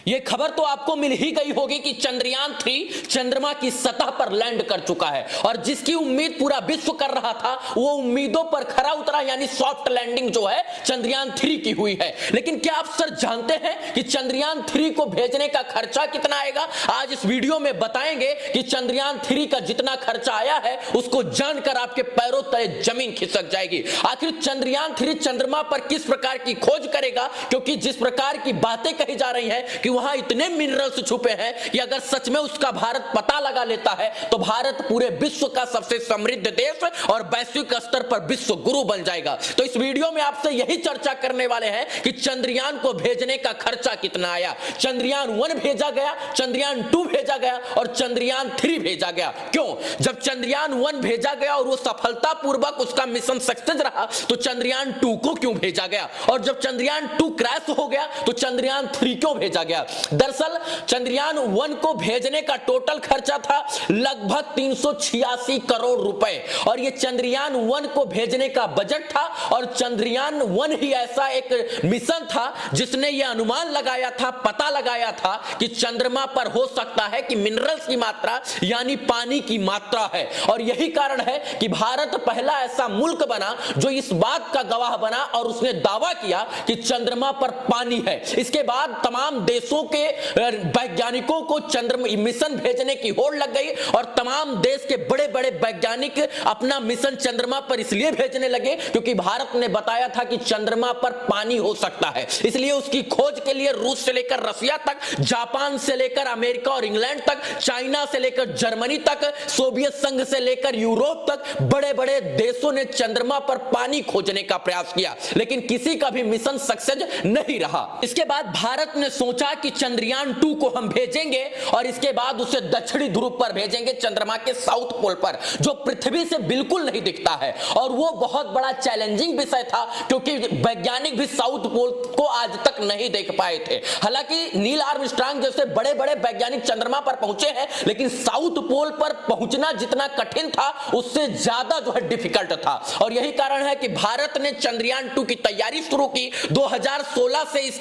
ये खबर तो आपको मिल ही गई होगी कि चंद्रयान 3 चंद्रमा की सतह पर लैंड कर चुका है और जिसकी उम्मीद पूरा विश्व कर रहा था वो उम्मीदों पर खरा उतरा, यानी सॉफ्ट लैंडिंग जो है चंद्रयान 3 की हुई है। लेकिन क्या आप सर जानते हैं कि चंद्रयान 3 को भेजने का खर्चा कितना आएगा? आज इस वीडियो में बताएंगे कि चंद्रयान 3 का जितना खर्चा आया है उसको जानकर आपके पैरों तले जमीन खिसक जाएगी। आखिर चंद्रयान 3 चंद्रमा पर किस प्रकार की खोज करेगा, क्योंकि जिस प्रकार की बातें कही जा रही हैं कि वहां इतने मिनरल्स छुपे हैं कि अगर सच में उसका भारत पता लगा लेता है तो भारत पूरे विश्व का सबसे समृद्ध देश और वैश्विक स्तर पर विश्व गुरु बन जाएगा। तो इस वीडियो में आपसे यही चर्चा करने वाले हैं कि चंद्रयान को भेजने का खर्चा कितना आया। चंद्रयान 1 भेजा गया, चंद्रयान 2 भेजा गया और चंद्रयान 3 भेजा गया। क्यों? जब चंद्रयान 1 भेजा गया और वो सफलतापूर्वक उसका मिशन सक्सेस रहा तो चंद्रयान 2 को क्यों भेजा गया? और जब चंद्रयान 2 क्रैश हो गया तो चंद्रयान 3 क्यों भेजा गया? दरअसल चंद्रयान 1 को भेजने का टोटल खर्चा था लगभग 386 करोड़ रुपए और ये चंद्रयान 1 को भेजने का बजट था। और चंद्रयान 1 ही ऐसा एक मिशन था जिसने ये अनुमान लगाया था, पता लगाया था कि चंद्रमा पर हो सकता है कि मिनरल्स की मात्रा यानी पानी की मात्रा है। और यही कारण है कि भारत पहला ऐसा मुल्क बना जो इस बात का गवाह बना और उसने दावा किया कि चंद्रमा पर पानी है। इसके बाद तमाम देशों के वैज्ञानिकों को चंद्रमा मिशन भेजने की होड़ लग गई और तमाम देश के बड़े बड़े वैज्ञानिक अपना मिशन चंद्रमा पर इसलिए भेजने लगे क्योंकि भारत ने बताया था कि चंद्रमा पर पानी हो सकता है। इसलिए उसकी खोज के लिए रूस से लेकर रसिया तक, जापान से लेकर अमेरिका और इंग्लैंड तक, चाइना से लेकर जर्मनी तक, सोवियत संघ से लेकर यूरोप तक बड़े बड़े देशों ने चंद्रमा पर पानी खोजने का प्रयास किया, लेकिन किसी का भी मिशन सक्सेस नहीं रहा। इसके बाद भारत ने सोचा कि चंद्रयान 2 को हम भेजेंगे और इसके बाद उसे दक्षिणी ध्रुव पर भेजेंगे, चंद्रमा के साउथ पोल पर, जो पृथ्वी से बिल्कुल नहीं दिखता है। और वो बहुत बड़ा चैलेंजिंग विषय था क्योंकि वैज्ञानिक भी साउथ पोल को आज तक नहीं देख पाए थे। हालांकि नील आर्मस्ट्रांग जैसे बड़े बड़े वैज्ञानिक चंद्रमा पर पहुंचे हैं, लेकिन साउथ पोल पर पहुंचना जितना कठिन था उससे ज्यादा जो है डिफिकल्ट था। और यही कारण है कि भारत ने चंद्रयान 2 की तैयारी शुरू की। 2016 से इस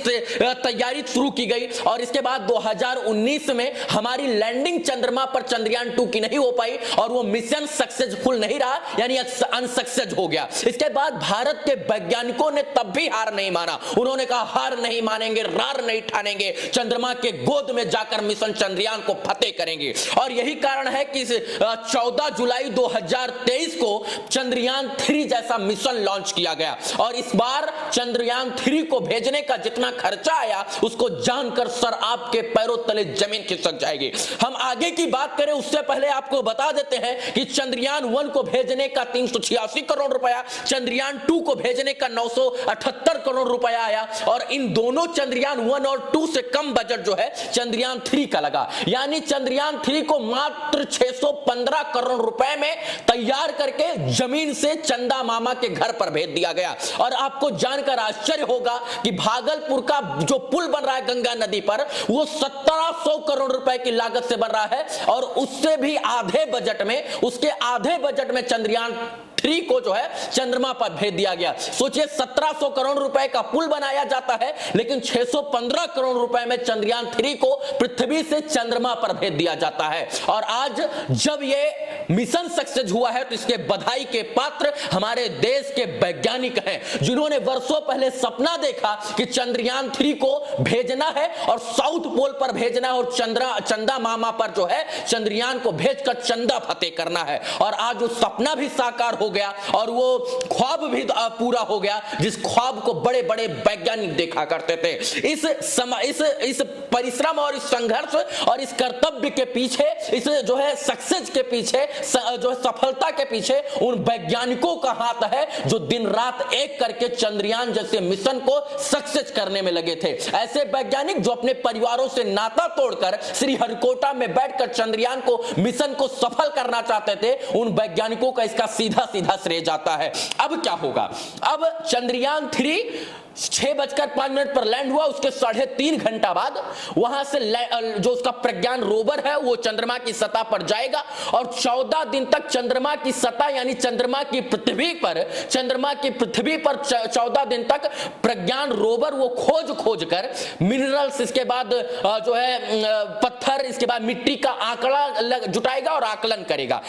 तैयारी शुरू की गई और इसके बाद 2019 में हमारी लैंडिंग चंद्रमा पर चंद्रयान 2 की नहीं हो पाई और वो मिशन सक्सेसफुल नहीं रहा, यानी अनसक्सेस हो गया। इसके बाद भारत के वैज्ञानिकों ने तब भी हार नहीं माना। उन्होंने कहा हार नहीं मानेंगे, रार नहीं ठानेंगे, चंद्रमा के गोद में जाकर मिशन चंद्रयान को फतेह करेंगे। और यही कारण है कि 14 जुलाई 2023 को चंद्रयान 3 जैसा मिशन लॉन्च किया गया। और इस बार चंद्रयान 3 को भेजने का जितना खर्चा आया उसको जानकर सर आपके पैरों तले जमीन खिसक जाएगी। हम आगे की बात करें उससे पहले आपको बता देते हैं कि चंद्रयान 1 को भेजने का 386 करोड़ रुपया, चंद्रयान 2 को भेजने का 978 करोड़ रुपया आया और इन दोनों चंद्रयान 1 और 2 से कम बजट जो है चंद्रयान 3 का लगा। यानी चंद्रयान 3 को मात्र 615 करोड़ रुपए में तैयार करके जमीन से चंदा मामा के घर पर भेज दिया गया। और आपको जानकर आश्चर्य होगा कि भागलपुर का जो पुल बन रहा है गंगा नदी पर वो 1700 करोड़ रुपए की लागत से बन रहा है और उससे भी आधे बजट में, उसके आधे बजट में चंद्रयान 3 को जो है चंद्रमा पर भेज दिया गया। सोचिए 1700 करोड़ रुपए का पुल बनाया जाता है लेकिन 615 करोड़ रुपए में चंद्रयान 3 को पृथ्वी से चंद्रमा पर भेज दिया जाता है। और आज जब ये मिशन सक्सेस हुआ है तो इसके बधाई के पात्र हमारे देश के वैज्ञानिक हैं जिन्होंने वर्षों पहले सपना देखा कि चंद्रयान 3 को भेजना है और साउथ पोल पर भेजना है और चंदा मामा पर जो है चंद्रयान को भेजकर चंदा फतेह करना है। और आज वो सपना भी साकार हो गया और वो ख्वाब भी पूरा हो गया जिस ख्वाब को बड़े बड़े वैज्ञानिक देखा करते थे। इस परिश्रम और इस संघर्ष और इस कर्तव्य के पीछे, इस जो है सक्सेस के पीछे, जो है सफलता के पीछे उन वैज्ञानिकों का हाथ है जो दिन रात एक करके चंद्रयान जैसे मिशन को सक्सेस करने में लगे थे। ऐसे वैज्ञानिक जो अपने परिवारों से नाता तोड़कर श्रीहरिकोटा में बैठकर चंद्रयान को मिशन को सफल करना चाहते थे, उन वैज्ञानिकों का इसका सीधा सीधा श्रेय जाता है। अब क्या होगा? अब चंद्रयान 3 6:05 पर लैंड हुआ, उसके 3.5 घंटा बाद वहां से जो उसका प्रज्ञान रोवर है वो चंद्रमा की सतह पर जाएगा और 14 दिन तक चंद्रमा की सतह यानी चंद्रमा की पृथ्वी पर 14 दिन तक प्रज्ञान रोवर वो खोज कर मिनरल्स, इसके बाद जो है पत्थर, इसके बाद मिट्टी का आंकड़ा जुटाएगा और आकलन करेगा।